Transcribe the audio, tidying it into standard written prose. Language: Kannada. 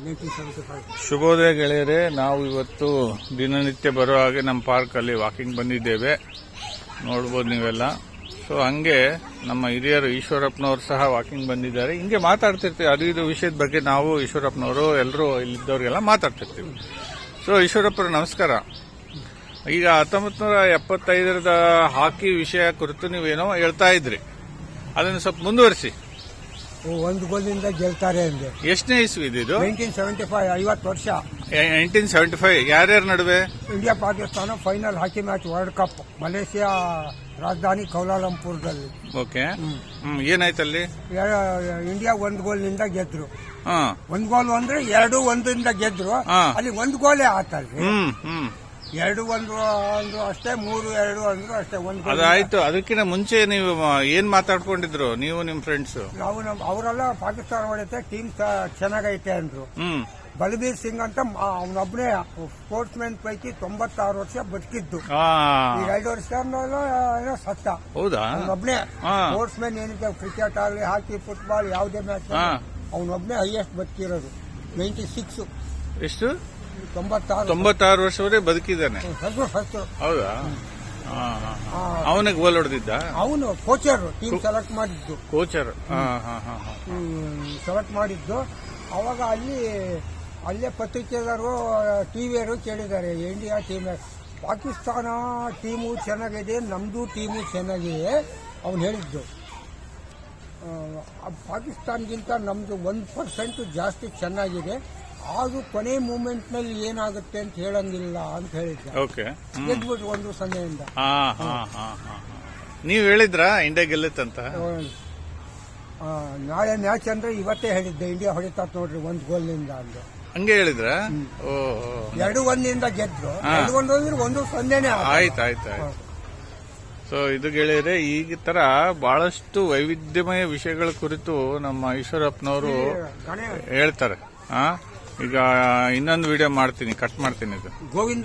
1975. ಶುಭೋದಯ ಗೆಳೆಯರೇ, ನಾವು ಇವತ್ತು ದಿನನಿತ್ಯ ಬರೋ ಹಾಗೆ ನಮ್ಮ ಪಾರ್ಕಲ್ಲಿ ವಾಕಿಂಗ್ ಬಂದಿದ್ದೇವೆ. ನೋಡ್ಬೋದು ನೀವೆಲ್ಲ. ಸೊ ಹಂಗೆ ನಮ್ಮ ಹಿರಿಯರು ಈಶ್ವರಪ್ಪನವರು ಸಹ ವಾಕಿಂಗ್ ಬಂದಿದ್ದಾರೆ. ಹಿಂಗೆ ಮಾತಾಡ್ತಿರ್ತೀವಿ, ಅದು ಇದು ವಿಷಯದ ಬಗ್ಗೆ ನಾವು ಈಶ್ವರಪ್ಪನವರು ಎಲ್ಲರೂ ಇಲ್ಲಿದ್ದವ್ರಿಗೆಲ್ಲ ಮಾತಾಡ್ತಿರ್ತೀವಿ. ಸೊ ಈಶ್ವರಪ್ಪರ ನಮಸ್ಕಾರ. ಈಗ 1975ರ ಹಾಕಿ ವಿಷಯ ಕುರಿತು ನೀವೇನೋ ಹೇಳ್ತಾ ಇದ್ರಿ, ಅದನ್ನು ಸ್ವಲ್ಪ ಮುಂದುವರಿಸಿ. ಒಂದು ಗೋಲಿಂದ ಗೆಲ್ತಾರೆ ಅಂದೆ. ಎಷ್ಟನೇ ಇಸ್ವಿ ಇದು? 1975, 50 ವರ್ಷ. 1975. ಯಾರ್ಯಾರ ನಡುವೆ? ಇಂಡಿಯಾ ಪಾಕಿಸ್ತಾನ ಫೈನಲ್ ಹಾಕಿ ಮ್ಯಾಚ್ ವರ್ಲ್ಡ್ ಕಪ್, ಮಲೇಷಿಯಾ ರಾಜಧಾನಿ ಕೌಲಾಲಂಪುರದಲ್ಲಿ. ಓಕೆ. ಏನಾಯ್ತಲ್ಲಿ? ಇಂಡಿಯಾ 1 ಗೋಲ್ನಿಂದ ಗೆದ್ರು. 1 ಗೋಲ್ ಅಂದ್ರೆ 2-1 ಗೆದ್ರು. ಅಲ್ಲಿ 1 ಗೋಲೇ ಆತಲ್ರಿ. 2-1 ಅಂದ್ರು ಅಷ್ಟೇ, 3-2 ಅಂದ್ರು ಅಷ್ಟೇ. 1 ಗೋಲ್ ಅದಾಯ್ತು. ಅದಕ್ಕಿಂತ ಮುಂಚೆ ನೀವು ಏನ್ ಮಾತಾಡ್ಕೊಂಡಿದ್ರು ನೀವು ನಿಮ್ ಫ್ರೆಂಡ್ಸ್? ನಾವು ಅವರೆಲ್ಲ ಪಾಕಿಸ್ತಾನ ಹೊಡೆಯುತ್ತೆ, ಟೀಮ್ ಚೆನ್ನಾಗೈತೆ ಅಂದ್ರು. ಬಲಬೀರ್ ಸಿಂಗ್ ಅಂತ ಅವನೊಬ್ಬನೇ ಸ್ಪೋರ್ಟ್ಸ್ ಮ್ಯಾನ್ ಪೈಕಿ 96 ವರ್ಷ ಬದುಕಿದ್ದು. ಈ 2 ವರ್ಷ ಏನೋ ಸತ್ತ. ಹೌದಾ? ಅವನೊಬ್ಬನೇ ಸ್ಪೋರ್ಟ್ಸ್ ಮ್ಯಾನ್. ಏನಿದೆ ಕ್ರಿಕೆಟ್ ಆಗಲಿ, ಹಾಕಿ, ಫುಟ್ಬಾಲ್, ಯಾವುದೇ ಮ್ಯಾಚ್ ಅವನೊಬ್ಬನೇ ಹೈಯೆಸ್ಟ್ ಬದುಕಿರೋದು. 96. ಎಷ್ಟು? 96 ವರ್ಷವರೆಗೆ ಬದುಕಿದ್ದಾನೆ. ಹೌದಾ? ಅವನಿಗೆ ಗೋಲ್ ಹೊಡೆದಿದ್ದ? ಅವನು ಕೋಚರ್, ಟೀಮ್ ಸೆಲೆಕ್ಟ್ ಮಾಡಿದ್ದು. ಕೋಚರ್ ಸೆಲೆಕ್ಟ್ ಮಾಡಿದ್ದು. ಅವಾಗ ಅಲ್ಲೇ ಪತ್ರಿಕೆದಾರರು, ಟಿವಿಯರು ಕೇಳಿದ್ದಾರೆ, ಇಂಡಿಯಾ ಟೀಮ್, ಪಾಕಿಸ್ತಾನ ಟೀಮು ಚೆನ್ನಾಗಿದೆ, ನಮ್ದು ಟೀಮು ಚೆನ್ನಾಗಿದೆ. ಅವನು ಹೇಳಿದ್ದು ಪಾಕಿಸ್ತಾನಗಿಂತ ನಮ್ದು 1% ಜಾಸ್ತಿ ಚೆನ್ನಾಗಿದೆ, ಆದ್ರೂ ಕೊನೆ ಮೂಮೆಂಟ್ ನಲ್ಲಿ ಏನಾಗುತ್ತೆ ಅಂತ ಹೇಳಂಗಿಲ್ಲ ಅಂತ ಹೇಳಿದ್ದೆ. ಗೆದ್ಬಿಟ್ಟು 1-0. ನೀವ್ ಹೇಳಿದ್ರ ಇಂಡಿಯಾ ಗೆಲ್ಲುತ್ತಂತ? ನಾಳೆ ಮ್ಯಾಚ್ ಅಂದ್ರೆ ಇವತ್ತೇ ಹೇಳಿದ್ದೆ, ಇಂಡಿಯಾ ಹೊಡಿತಾ ನೋಡ್ರಿ 1 ಗೋಲ್ನಿಂದ ಅಂದು. ಹಂಗೆ ಹೇಳಿದ್ರ? 2-1 ಗೆದ್ರು. 2-1 ಅಂದ್ರೆ 1-0. ಆಯ್ತಾಯ್ತು. ಸೊ ಇದು ಗೆಳೆಯರೆ, ಈ ತರ ಬಹಳಷ್ಟು ವೈವಿಧ್ಯಮಯ ವಿಷಯಗಳ ಕುರಿತು ನಮ್ಮ ಈಶ್ವರಪ್ಪನವರು ಹೇಳ್ತಾರೆ. ಈಗ ಇನ್ನೊಂದು ವಿಡಿಯೋ ಮಾಡ್ತೀನಿ, ಕಟ್ ಮಾಡ್ತೀನಿ ಇದು. ಗೋವಿಂದ